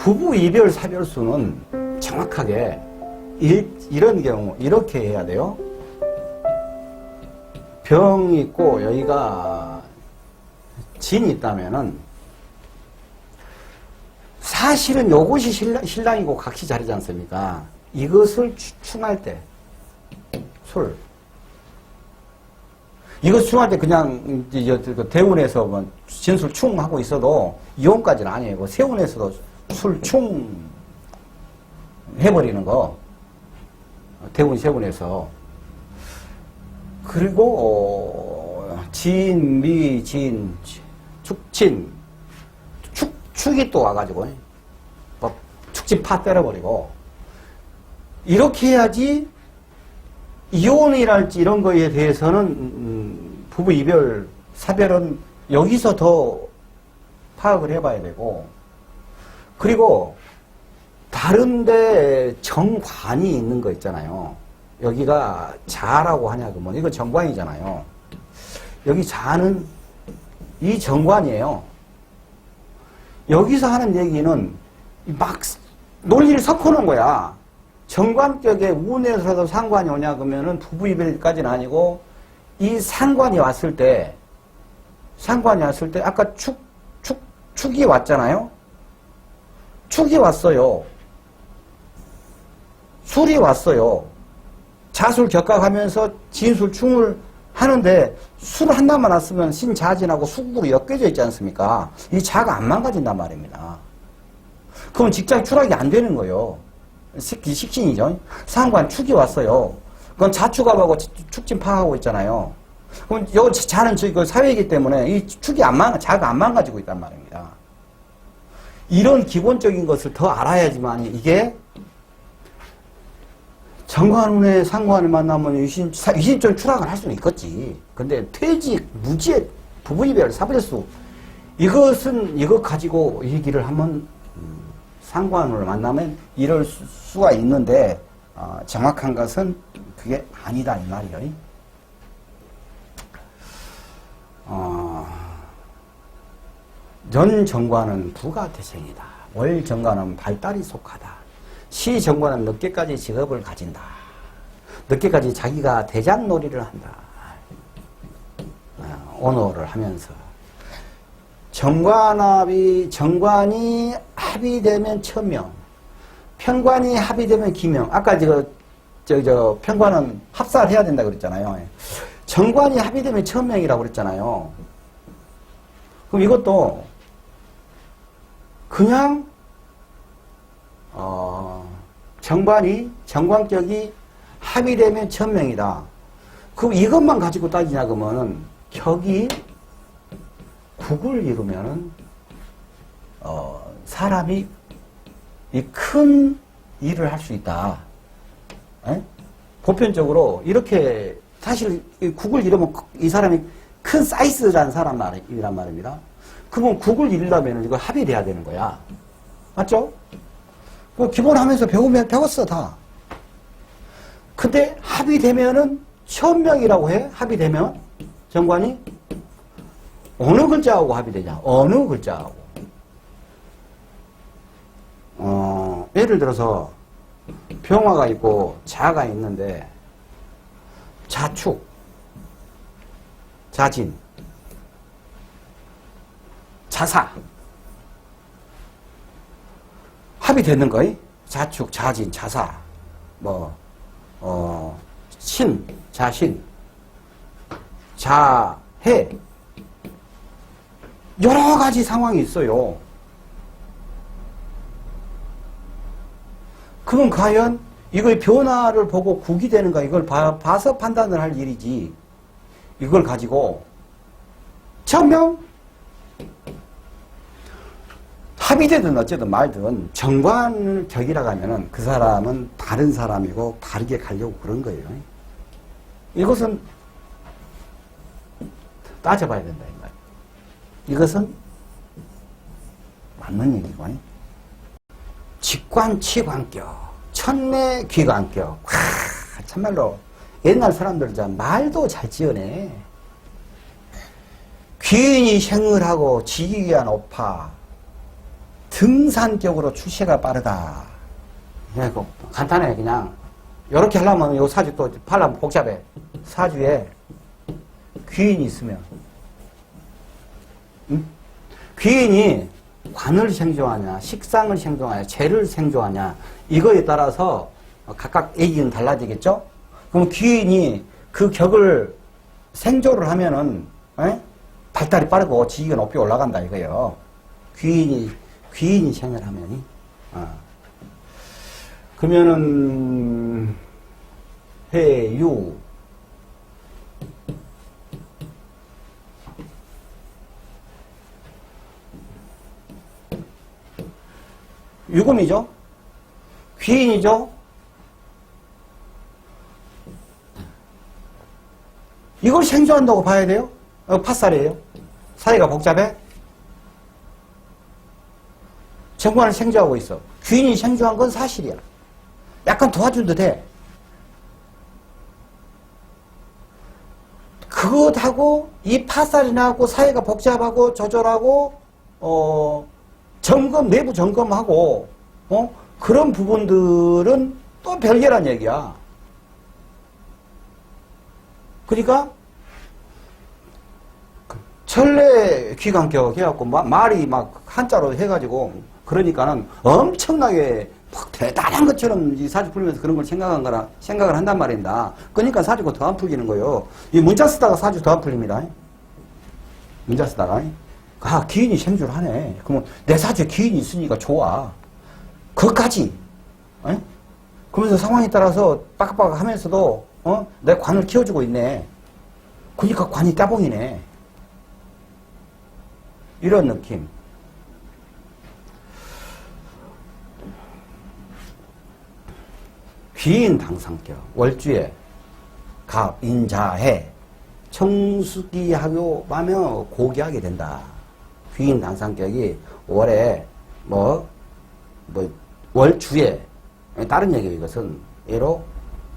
부부 이별 사별수는 정확하게 이런 경우 이렇게 해야 돼요. 병이 있고 여기가 진이 있다면은 사실은 요것이 신랑이고 각시 자리지 않습니까? 이것을 충할 때 술 이것 충할 때 그냥 대운에서 뭐 진술 충하고 있어도 이혼까지는 아니에요. 세운에서도 술 충 해버리는 거 대운 세운에서. 그리고 진, 미, 진, 축진 축이 또 와가지고 축진 파 때려버리고 이렇게 해야지 이혼이랄지 이런 거에 대해서는 부부 이별 사별은 여기서 더 파악을 해봐야 되고, 그리고 다른데 정관이 있는 거 있잖아요. 여기가 자라고 하냐 그러면 이거 정관이잖아요. 여기 자는 이 정관이에요. 여기서 하는 얘기는 막 논리를 섞어놓은 거야. 정관격에 운에서도 상관이 오냐 그러면은 부부 이별까지는 아니고 이 상관이 왔을 때 아까 축이 왔잖아요. 축이 왔어요. 술이 왔어요. 자술 격각하면서 진술 충을 하는데 술 하나만 왔으면 신자진하고 수국으로 엮여져 있지 않습니까? 이 자가 안 망가진단 말입니다. 그럼 직장 추락이 안 되는 거예요. 식신이죠. 상관 축이 왔어요. 그건 자축합하고 축진 파하고 있잖아요. 그럼 요 자는 사회이기 때문에 이 축이 자가 안 망가지고 있단 말입니다. 이런 기본적인 것을 더 알아야지만 이게 정관운의 상관을 만나면 유신점 추락을 할 수는 있겠지. 근데 퇴직, 무지의 부부이별, 사별수 이것은 이것 가지고 얘기를 하면 상관운을 만나면 이럴 수가 있는데 정확한 것은 그게 아니다 이 말이에요. 연정관은 부가대생이다. 월정관은 발달이 속하다. 시정관은 늦게까지 직업을 가진다. 늦게까지 자기가 대장놀이를 한다. 언어를 하면서. 정관이 합의되면 천명, 편관이 합의되면 기명. 아까 편관은 합사를 해야 된다 그랬잖아요. 정관이 합의되면 천명이라고 그랬잖아요. 그럼 이것도 그냥 정관격이 합의되면 천명이다. 그럼 이것만 가지고 따지냐 그러면은 격이 국을 이루면은 사람이 이 큰 일을 할 수 있다. 에? 보편적으로 이렇게 사실 국을 이루면 이 사람이 큰 사이즈라는 사람이란 말입니다. 그러면 국을 이루려면 이거 합의돼야 되는 거야. 맞죠? 기본 하면서 배웠어 다. 근데 합의되면은 천명이라고 해. 합의되면 정관이 어느 글자하고 합의되냐? 어느 글자하고. 예를 들어서 병화가 있고 자가 있는데 자축, 자진, 자사 합의되는 거이? 자축, 자진, 자사, 신, 자신, 자해 여러 가지 상황이 있어요. 그럼 과연 이거의 변화를 보고 국이 되는가 이걸 봐서 판단을 할 일이지. 이걸 가지고 천명 합의되든 어쨌든 말든 정관을 격이라고 하면은 그 사람은 다른 사람이고 다르게 가려고 그런 거예요. 이것은 따져봐야 된다 이 말. 이것은 맞는 얘기고. 직관치관격, 천내귀관격. 참말로 옛날 사람들 말도 잘 지어내. 귀인이 생을하고 지기 위한 오파. 등산격으로 출세가 빠르다. 그냥 간단해. 그냥 이렇게 하려면 요 사주 또 팔려면 복잡해. 사주에 귀인이 있으면, 응? 귀인이 관을 생조하냐, 식상을 생조하냐, 재를 생조하냐, 이거에 따라서 각각 얘기는 달라지겠죠? 그럼 귀인이 그 격을 생조를 하면은, 발달이 빠르고 지위가 높이 올라간다 이거예요. 귀인이 생활하면이. 그러면은, 해유, 유금이죠? 귀인이죠? 이걸 생조한다고 봐야 돼요? 팥살이에요? 사이가 복잡해? 정관을 생조하고 있어. 귀인이 생조한 건 사실이야. 약간 도와준 듯 해. 그것하고 이 팥살이 나고 사이가 복잡하고 조절하고 내부 점검하고 그런 부분들은 또 별개란 얘기야. 그러니까 천례 귀관격 해갖고 말이 막 한자로 해가지고 그러니까는 엄청나게 막 대단한 것처럼 이 사주 풀면서 그런 걸 생각을 한단 말입니다. 그러니까 사주가 더 안 풀리는 거예요. 이 문자 쓰다가 사주 더 안 풀립니다. 문자 쓰다가. 기인이 생주를 하네. 그러면 내 사주에 기인이 있으니까 좋아. 그것까지. 그러면서 상황에 따라서 빡빡 하면서도, 내 관을 키워주고 있네. 그러니까 관이 따봉이네. 이런 느낌. 귀인 당상격. 월주에 갑, 인자해. 청수기하며 고기하게 된다. 귀인 당상격이 월에 월주에 다른 얘기예요. 이것은 예로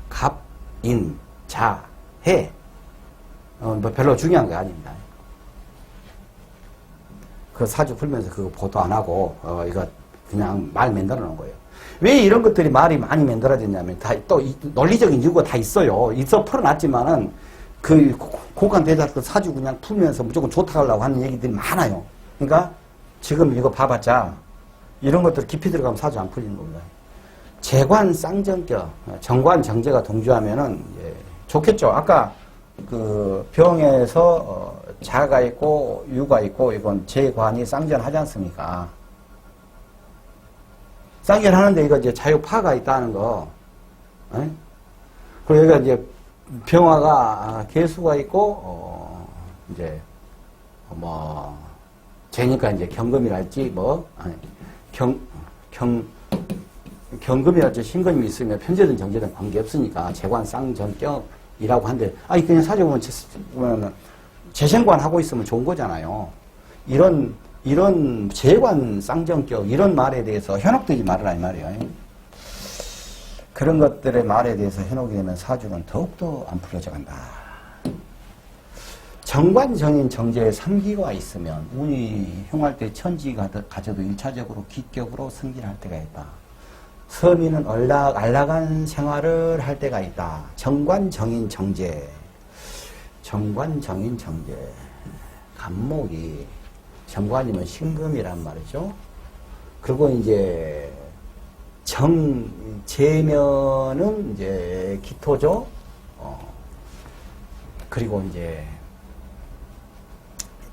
갑, 인, 자, 해. 별로 중요한 게 아닙니다. 그 사주 풀면서 그거 보도 안 하고 이거 그냥 말 만들어 놓은 거예요. 왜 이런 것들이 말이 많이 만들어졌냐면 또 논리적인 이유가 다 있어요. 있어 풀어놨지만은 그 고관 대자들 사주 그냥 풀면서 무조건 좋다 하려고 하는 얘기들이 많아요. 그러니까 지금 이거 봐봤자 이런 것들 깊이 들어가면 사주 안 풀리는 겁니다. 재관 쌍정격, 정관 정제가 동조하면은 좋겠죠. 아까 그 병에서 자가 있고 유가 있고 이건 재관이 쌍전하지 않습니까? 쌍전하는데 이거 이제 자유파가 있다는 거. 그리고 여기가 이제 병화가 개수가 있고 이제 재니까 이제 경금이랄지 경금이랄지 신금이 있으면 편제든 정제든 관계없으니까 재관 쌍전격이라고 하는데 그냥 사주 보면 재생관 하고 있으면 좋은 거잖아요. 이런 재관 쌍전격 이런 말에 대해서 현혹되지 말으라 이 말이에요. 그런 것들의 말에 대해서 현혹이 되면 사주는 더욱더 안 풀어져 간다. 정관 정인 정제에 삼기가 있으면 운이 흉할 때 천지가 가져도 1차적으로 기격으로 승진할 때가 있다. 서민은 안락한 생활을 할 때가 있다. 정관 정인 정제. 정관 정인 정제. 간목이 정관이면 신금이란 말이죠. 그리고 이제 재면은 이제 기토죠. 그리고 이제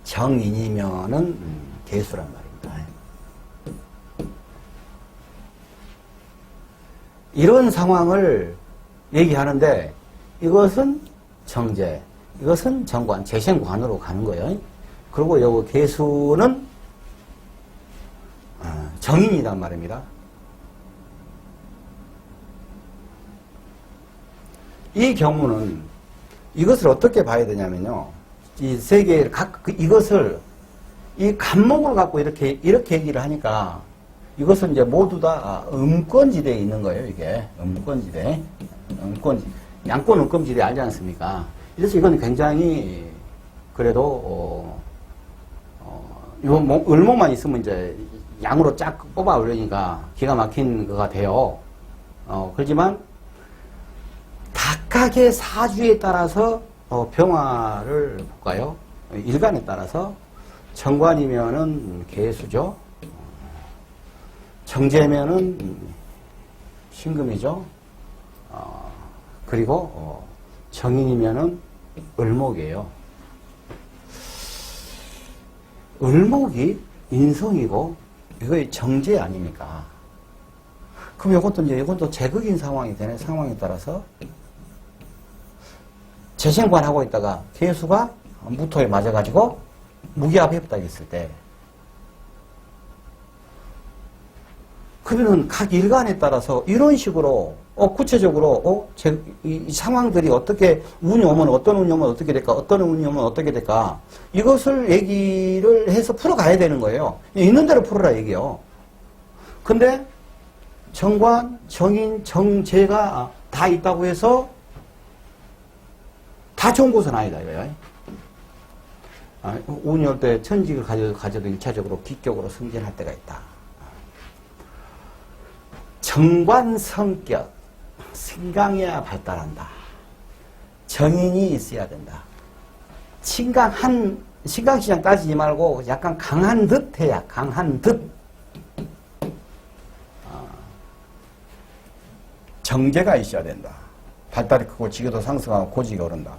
정인이면은 개수란 말입니다. 이런 상황을 얘기하는데 이것은 정제, 이것은 정관, 재생관으로 가는 거예요. 그리고 요거 개수는 정인이란 말입니다. 이 경우는 이것을 어떻게 봐야 되냐면요. 이 세 개를 이것을 이 간목을 갖고 이렇게 얘기를 하니까 이것은 이제 모두 다 음권지대에 있는 거예요. 이게 음권지대, 양권 음권지대 알지 않습니까? 그래서 이건 굉장히 그래도 을목만 있으면 이제 양으로 쫙 뽑아 올리니까 기가 막힌 거가 돼요. 그렇지만 각각의 사주에 따라서 병화를 볼까요? 일간에 따라서 정관이면은 개수죠. 정제면은 신금이죠. 그리고 정인이면은 을목이에요. 을목이 인성이고 이거 정제 아닙니까? 그럼 이것도 제극인 상황이 되는 상황에 따라서 재생관하고 있다가 개수가 무토에 맞아가지고 무기압했다 했을 때 그러면 각 일간에 따라서 이런 식으로 구체적으로 이 상황들이 어떻게 운이 오면 어떤 운이 오면 어떻게 될까 어떤 운이 오면 어떻게 될까 이것을 얘기를 해서 풀어가야 되는 거예요. 있는 대로 풀어라 얘기요. 근데 정관, 정인, 정제가 다 있다고 해서 다 좋은 곳은 아니다 이거예요. 운이 올 때 천직을 가져도 1차적으로 기격으로 승진할 때가 있다. 정관 성격, 신강해야 발달한다. 정인이 있어야 된다. 신강시장 따지지 말고 약간 강한 듯 해야, 강한 듯. 정제가 있어야 된다. 발달이 크고 지게도 상승하고 고지가 오른다.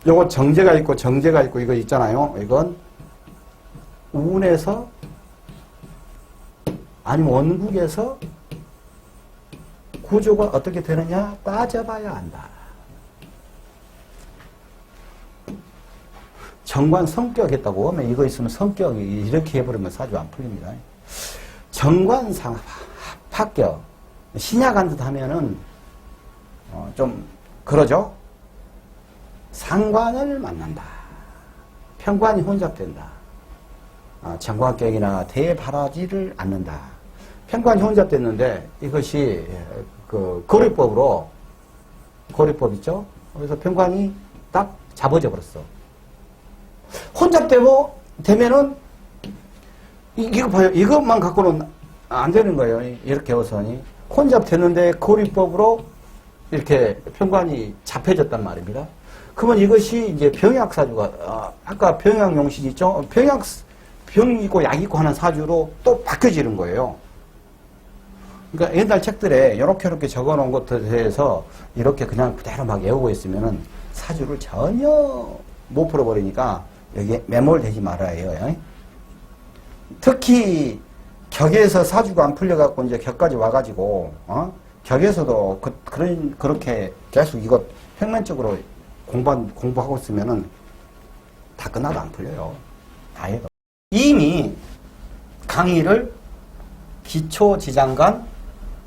요거 정제가 있고 정제가 있고 이거 있잖아요. 이건 운에서 아니면 원국에서 구조가 어떻게 되느냐 따져봐야 한다. 정관 성격 했다고 하면 이거 있으면 성격이 이렇게 해버리면 사주 안 풀립니다. 정관상 합격 신약 한 듯 하면은 좀 그러죠. 상관을 만난다. 편관이 혼잡된다. 정관격이나 대바라지를 않는다. 편관이 혼잡됐는데 이것이 그 고리법으로 고리법 있죠? 그래서 편관이 딱 잡아져 버렸어. 혼잡되면은 이거 봐요. 이것만 갖고는 안 되는 거예요. 이렇게 우선이 혼잡됐는데 고리법으로 이렇게 편관이 잡혀졌단 말입니다. 그러면 이것이 이제 병약사주가 아까 병약용신 있죠? 병 있고 약 있고 하는 사주로 또 바뀌어지는 거예요. 그러니까 옛날 책들에 이렇게 적어놓은 것에 대해서 이렇게 그냥 그대로 막 외우고 있으면은 사주를 전혀 못 풀어버리니까 여기에 매몰되지 말아야 해요. 특히 격에서 사주가 안 풀려갖고 이제 격까지 와가지고 격에서도 그렇게 계속 이거 평면적으로 공부하고 있으면은 다 끝나도 안 풀려요. 다 해도. 이미 강의를 기초지장간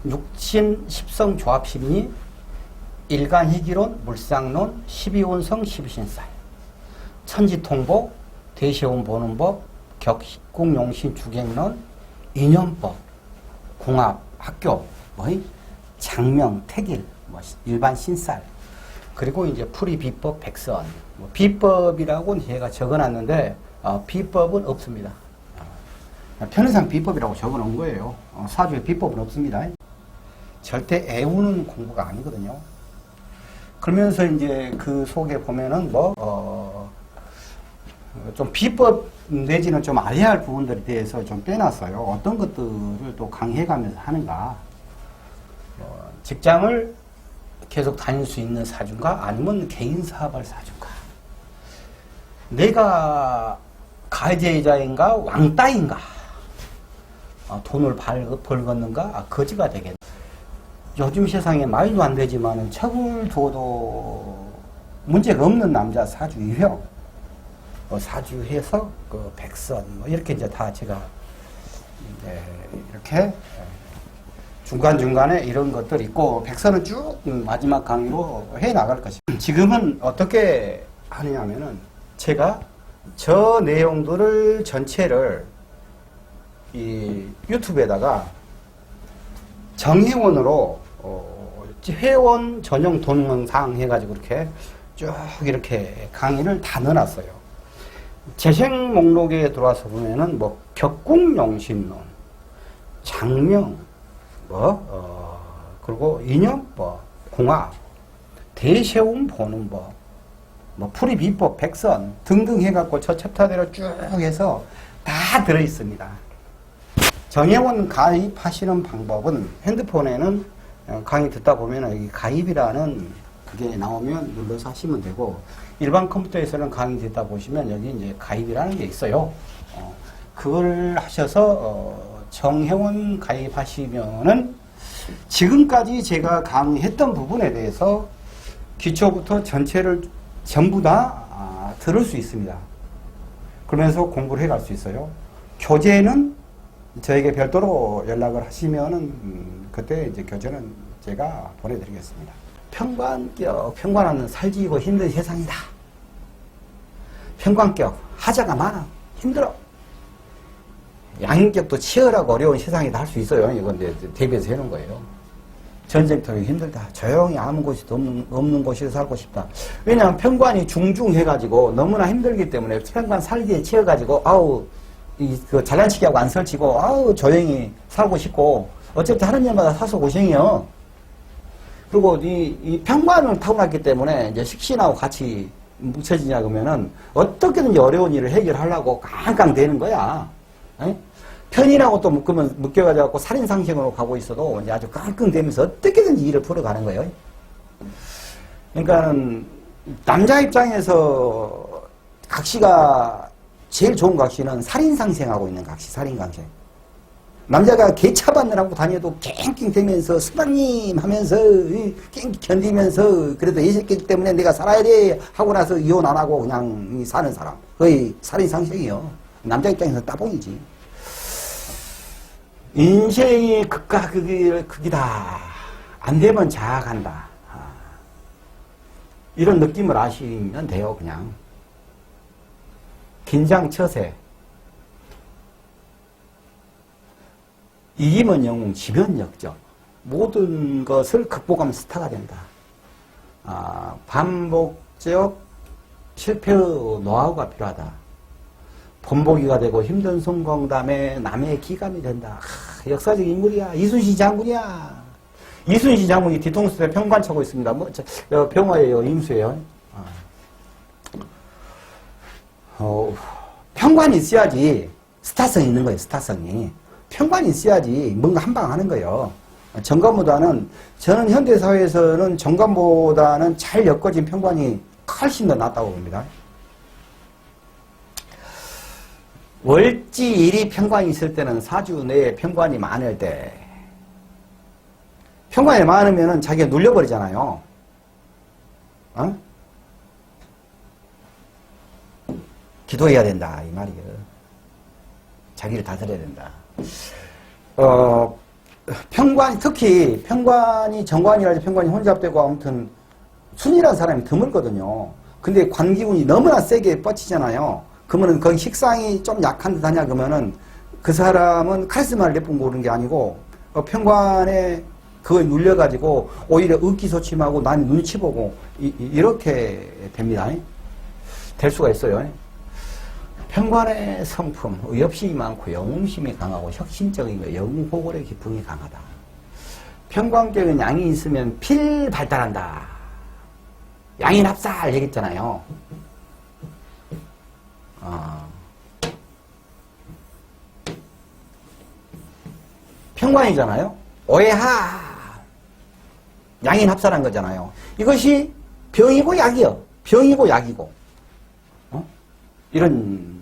육신 십성 조합 심리 일간 희기론 물상론 12운성 12신살 천지통보 대시운 보는 법 격국용신 주객론 인연법 궁합 학교 장명 택일 일반 신살 그리고 이제 풀이 비법 백선 비법이라고는 제가 적어놨는데 비법은 없습니다. 편의상 비법이라고 적어놓은 거예요. 사주에 비법은 없습니다. 절대 애우는 공부가 아니거든요. 그러면서 이제 그 속에 보면은 좀 비법 내지는 좀 알아야 할 부분들에 대해서 좀 빼놨어요. 어떤 것들을 또 강해가면서 하는가. 직장을 계속 다닐 수 있는 사주인가 아니면 개인 사업할 사주인가. 내가 가해자인가 왕따인가. 돈을 벌겠는가 거지가 되겠다. 요즘 세상에 말도 안 되지만 척을 둬도 문제가 없는 남자 사주 유형 사주해서 그 백선 이렇게 이제 다 제가 이렇게 중간중간에 이런 것들 있고 백선은 쭉 마지막 강의로 해 나갈 것입니다. 지금은 어떻게 하느냐면은 제가 저 내용들을 전체를 이 유튜브에다가 정회원으로 회원 전용 동영상 해가지고 이렇게 쭉 이렇게 강의를 다 넣어놨어요. 재생 목록에 들어와서 보면은 뭐 격국용신론, 장명, 그리고 인연법, 공학, 대세운 보는 법, 뭐 풀이비법, 백선 등등 해갖고 저 챕터대로 쭉 해서 다 들어있습니다. 정회원 가입하시는 방법은 핸드폰에는 강의 듣다 보면 여기 가입이라는 그게 나오면 눌러서 하시면 되고, 일반 컴퓨터에서는 강의 듣다 보시면 여기 이제 가입이라는 게 있어요. 그걸 하셔서 정회원 가입하시면은 지금까지 제가 강의했던 부분에 대해서 기초부터 전체를 전부 다 들을 수 있습니다. 그러면서 공부를 해갈 수 있어요. 교재는 저에게 별도로 연락을 하시면은 그때 이제 교재는 제가 보내드리겠습니다. 평관격, 평관하는 살지고 힘든 세상이다. 평관격, 하자가 많아. 힘들어. 양인격도 치열하고 어려운 세상이다 할 수 있어요. 이건 이제 대비해서 해놓은 거예요. 전쟁터에 힘들다. 조용히 아무 곳이 없는 곳에서 살고 싶다. 왜냐하면 평관이 중중해가지고 너무나 힘들기 때문에 평관 살기에 치여가지고 그 잘난치기 하고 안 설치고 조용히 살고 싶고, 어차피 하는 일마다 사서 고생이요. 그리고 이 평관을 타고났기 때문에 이제 식신하고 같이 묻혀지냐 그러면은 어떻게든지 어려운 일을 해결하려고 깡깡 대는 거야. 에? 편이라고 또 묶여가지고 살인상생으로 가고 있어도 이제 아주 깡깡대면서 어떻게든지 일을 풀어가는 거예요. 그러니까 남자 입장에서 각시가 제일 좋은 각시는 살인상생하고 있는 각시, 살인상생. 남자가 개차 받느라고 다녀도 깽깽대면서 스방님 하면서 깽 견디면서 그래도 애새끼 때문에 내가 살아야 돼 하고 나서 이혼 안 하고 그냥 사는 사람. 거의 살인상생이요. 남자 입장에서 따봉이지. 인생이 극과 극이다. 안 되면 자학한다. 이런 느낌을 아시면 돼요, 그냥. 긴장처세. 이기면 영웅, 지면 역적. 모든 것을 극복하면 스타가 된다. 반복적 실패의 노하우가 필요하다. 본보기가 되고 힘든 성공담에 남의 기감이 된다. 역사적 인물이야. 이순신 장군이야. 이순신 장군이 뒤통수 때 평관 차고 있습니다. 병화예요, 임수예요. 평관이 있어야지 스타성이 있는 거예요. 스타성이. 평관이 있어야지 뭔가 한 방 하는 거예요. 정관보다는, 저는 현대사회에서는 정관보다는 잘 엮어진 평관이 훨씬 더 낫다고 봅니다. 월지 일이 평관이 있을 때는 사주 내에 평관이 많을 때, 평관이 많으면은 자기가 눌려버리잖아요. 기도해야 된다 이 말이에요. 자기를 다스려야 된다. 평관이, 특히 평관이 정관이라든지 평관이 혼잡되고 아무튼 순이라는 사람이 드물거든요. 근데 관기운이 너무나 세게 뻗치잖아요. 그러면은 거기 식상이 좀 약한 듯 하냐 그러면은 그 사람은 카리스마를 내뿜고 그런 게 아니고 평관에 그거에 눌려가지고 오히려 의기소침하고 난 눈치 보고 이렇게 됩니다. 될 수가 있어요. 평관의 성품, 의협심이 많고 영웅심이 강하고 혁신적인 거, 영웅호골의 기풍이 강하다. 평관격은 양이 있으면 필 발달한다. 양인 합살 얘기했잖아요. 평관이잖아요. 오해하. 양인 합살한 거잖아요. 이것이 병이고 약이요. 병이고 약이고. 이런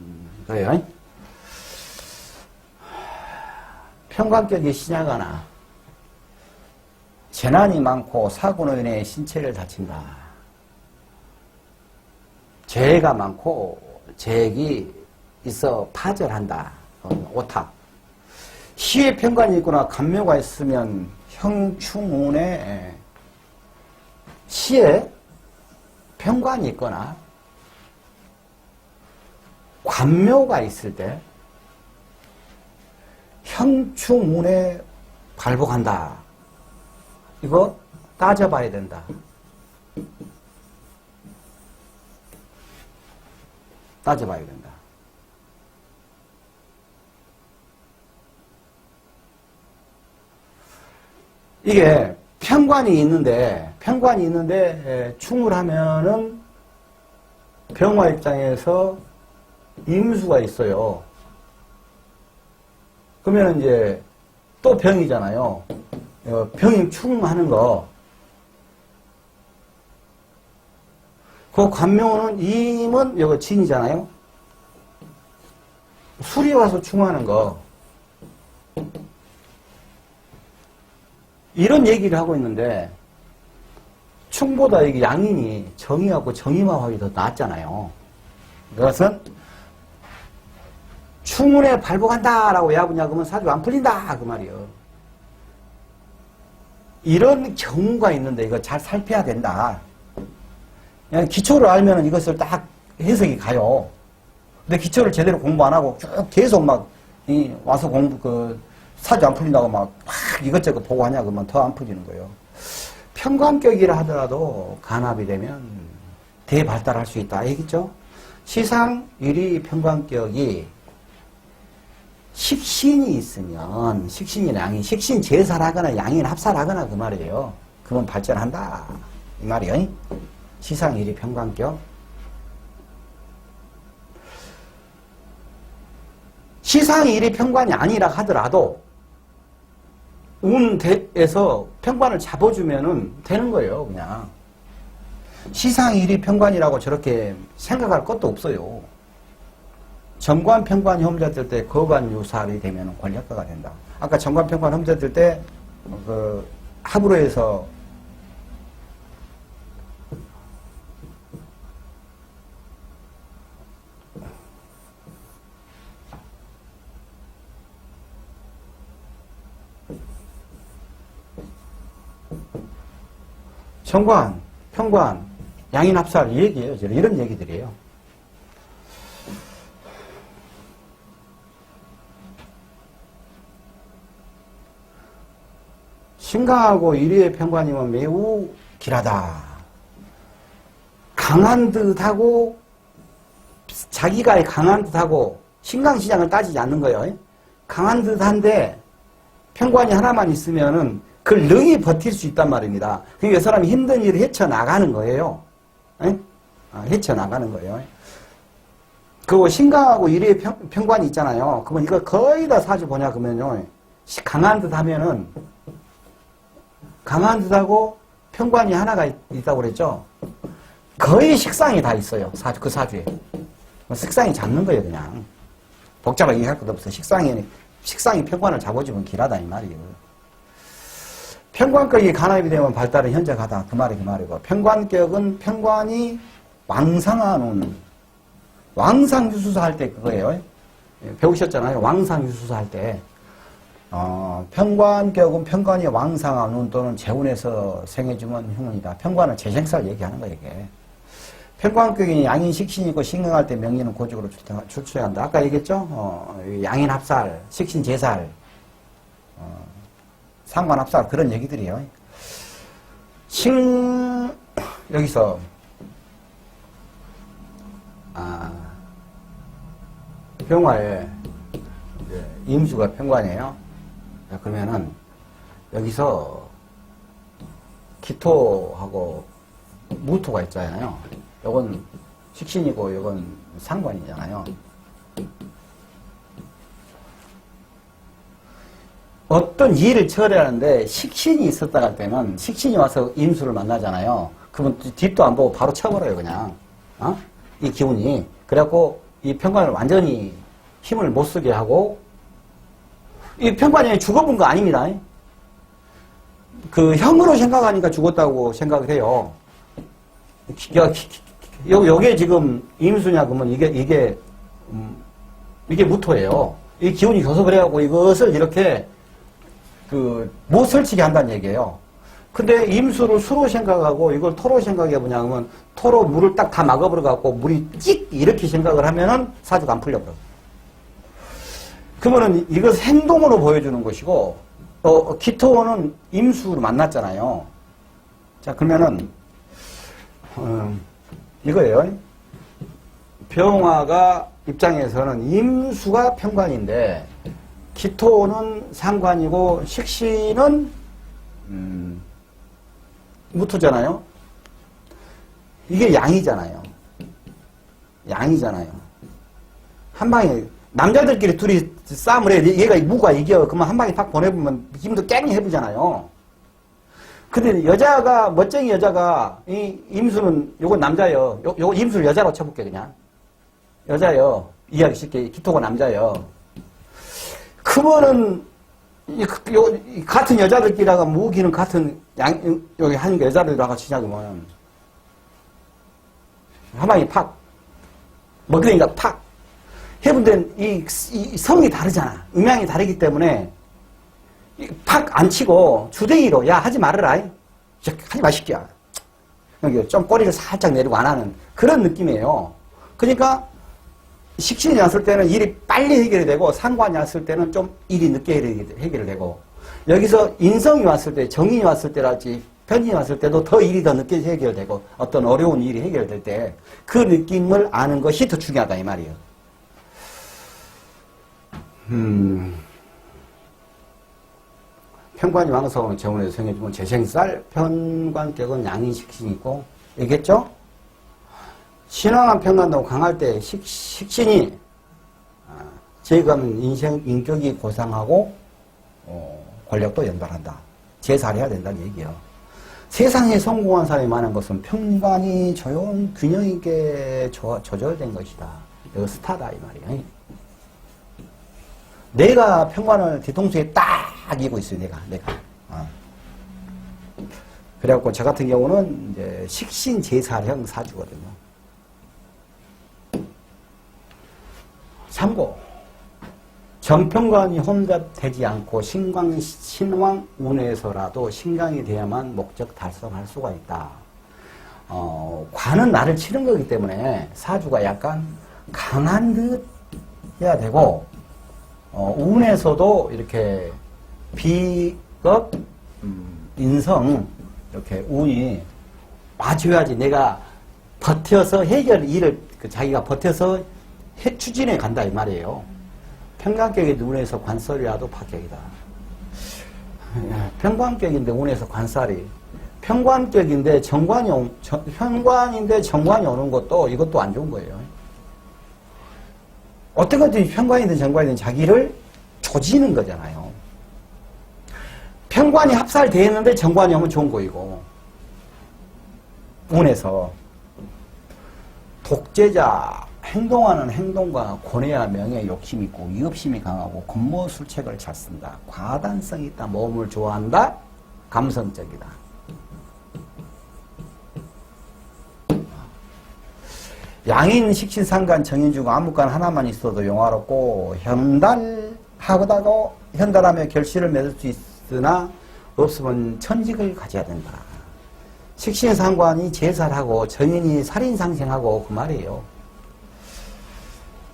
거예요. 평관격이 신약하나 재난이 많고 사고로 인해 신체를 다친다. 재해가 많고 재액이 있어 파절한다. 오탁. 시의 평관이 있거나 간묘가 있으면 형충운에 시에 평관이 있거나 관묘가 있을 때 형충운에 발복한다. 이거 따져봐야 된다. 따져봐야 된다. 이게 편관이 있는데 충을 하면은 병화 입장에서 임수가 있어요. 그러면 이제 또 병이잖아요. 병이 충하는 거. 그 관명은 임은 여기 진이잖아요. 술이 와서 충하는 거. 이런 얘기를 하고 있는데 충보다 이게 양인이 정의하고 정의마화이 더 낫잖아요. 그것은 충운에 발복한다라고 야부냐 그러면 사주 안 풀린다 그 말이에요. 이런 경우가 있는데 이거 잘 살펴야 된다. 그냥 기초를 알면 이것을 딱 해석이 가요. 근데 기초를 제대로 공부 안 하고 쭉 계속 막 와서 사주 안 풀린다고 막 이것저것 보고 하냐 그러면 더 안 풀리는 거예요. 편관격이라 하더라도 간합이 되면 대발달할 수 있다 얘기죠. 시상 유리 편관격이 식신이 있으면 식신이 양인, 식신 제살하거나 양인 합살하거나 그 말이에요. 그건 발전한다 이 말이에요. 시상 유리 편관격. 시상 유리 편관이 아니라 하더라도 운에서 편관을 잡아주면은 되는 거예요, 그냥. 시상 일이 편관이라고 저렇게 생각할 것도 없어요. 정관 편관이 험자될 때 거관 유살이 되면 권력가가 된다. 아까 정관 편관 험자될 때 합으로에서 정관, 편관, 양인합살 이 얘기예요. 이런 얘기들이에요. 신강하고 일위의 편관이면 매우 길하다. 강한 듯하고 자기가 강한 듯하고 신강시장을 따지지 않는 거예요. 강한 듯한데 편관이 하나만 있으면은 그걸 능히 버틸 수 있단 말입니다. 그러니까 이 사람이 힘든 일을 헤쳐나가는 거예요. 헤쳐나가는 거예요. 그리고 신강하고 일위의 편관이 있잖아요. 그러면 이거 거의 다 사주 보냐 그러면요. 강한 듯 하면은 강한 듯하고 편관이 하나가 있다고 그랬죠. 거의 식상이 다 있어요. 그 사주에. 식상이 잡는 거예요, 그냥. 복잡하게 얘기할 것도 없어. 식상이 편관을 잡아주면 길하다, 이 말이에요. 편관격이 간합이 되면 발달은 현저하다. 그 말이고. 편관격은 편관이 왕상하는, 왕상유수사 할 때 그거예요. 배우셨잖아요. 왕상유수사 할 때. 편관격은 편관이 왕상한 운 또는 재운에서 생해주면 흉운이다. 편관은 재생살 얘기하는 거예요, 이게. 편관격이 양인 식신이고 신강할 때 명리는 고적으로 출처해야 한다. 아까 얘기했죠? 양인 합살, 식신 제살, 상관 합살 그런 얘기들이에요. 여기서 병화에 임수가 편관이에요. 그러면은 여기서 기토하고 무토가 있잖아요. 이건 식신이고 이건 상관이잖아요. 어떤 일을 처리하는데 식신이 있었다 할 때는 식신이 와서 임수를 만나잖아요. 그러면 뒷도 안 보고 바로 쳐버려요, 그냥. 이 기운이. 그래갖고 이 편관을 완전히 힘을 못 쓰게 하고 이 편관이 죽어본 거 아닙니다. 그 형으로 생각하니까 죽었다고 생각을 해요. 요게 지금 임수냐 그러면 이게 무토예요. 이 기운이 교섭을 해갖고 이것을 이렇게 못 설치게 한다는 얘기예요. 근데 임수를 수로 생각하고 이걸 토로 생각해 보냐 그러면 토로 물을 딱 다 막아버려 갖고 물이 찍 이렇게 생각을 하면은 사주가 안 풀려버려. 그러면은 이것 행동으로 보여주는 것이고, 기토는 임수로 만났잖아요. 자, 그러면은, 이거예요. 병화가 입장에서는 임수가 편관인데, 기토는 상관이고, 식신은 무토잖아요. 이게 양이잖아요. 양이잖아요. 한 방에 남자들끼리 둘이 싸움을 해. 얘가 무가 이겨. 그러면 한 방에 탁 보내보면 힘도 깽 해보잖아요. 근데 여자가, 멋쟁이 여자가, 이 임수는, 요건 남자요. 요거 임수를 여자로 쳐볼게, 그냥. 여자요. 이해하기 쉽게, 기토가 남자요. 그거는, 같은 여자들끼리다가 무기는 같은, 여기 한 여자들이라고 치자면, 한 방에 팍. 먹으니까 팍. 해본데 이 성이 다르잖아. 음양이 다르기 때문에, 팍 안 치고 주댕이로 야 하지 말아라. 야, 하지 마시기야. 여기 좀 꼬리를 살짝 내리고 안 하는 그런 느낌이에요. 그러니까 식신이 왔을 때는 일이 빨리 해결이 되고 상관이 왔을 때는 좀 일이 늦게 해결이 되고 여기서 인성이 왔을 때 정인이 왔을 때랄지 편인이 왔을 때도 더 일이 더 늦게 해결되고 어떤 어려운 일이 해결될 때 그 느낌을 아는 것이 더 중요하다 이 말이에요. 편관이 왕성은 정원에서 생겨주면 재생살, 편관격은 양인식신이 있고, 얘기했죠? 신왕한 편관도 강할 때 식신이, 제거하면 인격이 고상하고, 권력도 연발한다. 제살해야 된다는 얘기예요. 세상에 성공한 사람이 많은 것은 편관이 조용, 균형 있게 조절된 것이다. 이거 스타다, 이 말이에요. 내가 편관을 뒤통수에 딱 이고 있어요, 내가. 그래갖고, 저 같은 경우는, 이제, 식신제살형 사주거든요. 참고, 정편관이 혼잡되지 않고, 신왕 운에서라도 신강이 돼야만 목적 달성할 수가 있다. 관은 나를 치는 거기 때문에, 사주가 약간 강한 듯 해야 되고, 운에서도 이렇게, 비겁, 인성, 이렇게 운이 와줘야지 내가 버텨서 일을, 자기가 버텨서 추진해 간다, 이 말이에요. 편관격이 운에서 관살이라도 파격이다. 편관격인데 운에서 관살이. 편관격인데 편관인데 정관이 오는 것도 이것도 안 좋은 거예요. 어떤 것든지 편관이든 정관이든 자기를 조지는 거잖아요. 편관이 합살되어 있는데 정관이 오면 좋은 거이고 운에서 독재자 행동하는 행동과 권해야 명예 욕심이 있고 위협심이 강하고 권모술책을 잘 쓴다. 과단성이 있다. 모험을 좋아한다. 감성적이다. 양인 식신상관 정인 중 아무간 하나만 있어도 영화롭고 현달하며 결실을 맺을 수 있으나 없으면 천직을 가져야 된다. 식신상관이 제살하고 정인이 살인상생하고 그 말이에요.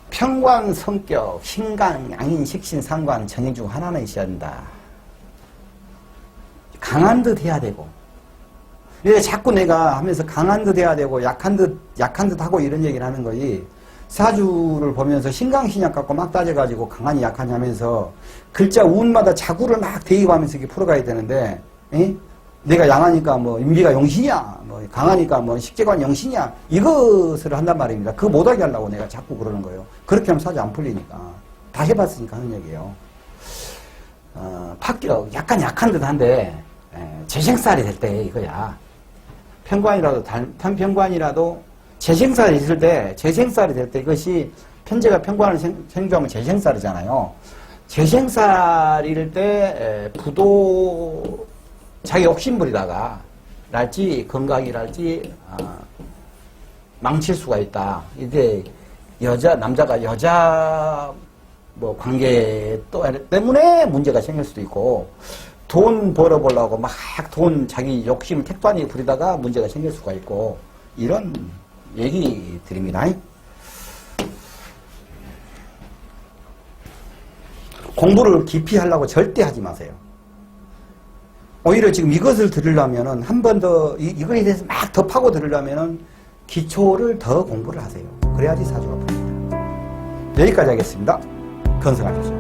편관 성격, 신강, 양인, 식신상관, 정인 중 하나는 있어야 된다. 강한 듯 해야 되고 왜 자꾸 내가 하면서 강한 듯 해야 되고 약한 듯 하고 이런 얘기를 하는 거지. 사주를 보면서 신강신약 갖고 막 따져가지고 강하니 약하니 하면서 글자 운마다 자구를 막 대입하면서 이렇게 풀어가야 되는데, 내가 양하니까 뭐 임기가 용신이야, 뭐 강하니까 뭐 식재관 영신이야, 이것을 한단 말입니다. 그거 못하게 하려고 내가 자꾸 그러는 거예요. 그렇게 하면 사주 안 풀리니까. 다 해봤으니까 하는 얘기예요. 합격, 약간 약한 듯 한데, 재생살이 될 때 이거야. 편관이라도 재생살이 있을 때, 재생살이 될 때 이것이 편제가 편관을 생조하면 재생살이잖아요. 재생살일 때 부도 자기 욕심부리다가 랄지 건강이랄지 망칠 수가 있다. 이제 남자가 여자 뭐 관계 때문에 문제가 생길 수도 있고 돈 벌어보려고 막 자기 욕심을 택도하니 부리다가 문제가 생길 수가 있고 이런 얘기 드립니다. 공부를 깊이 하려고 절대 하지 마세요. 오히려 지금 이것을 들으려면은 한 번 더 이거에 대해서 막 더 파고 들으려면은 기초를 더 공부를 하세요. 그래야지 사주가 풀립니다. 여기까지 하겠습니다. 건승하십시오.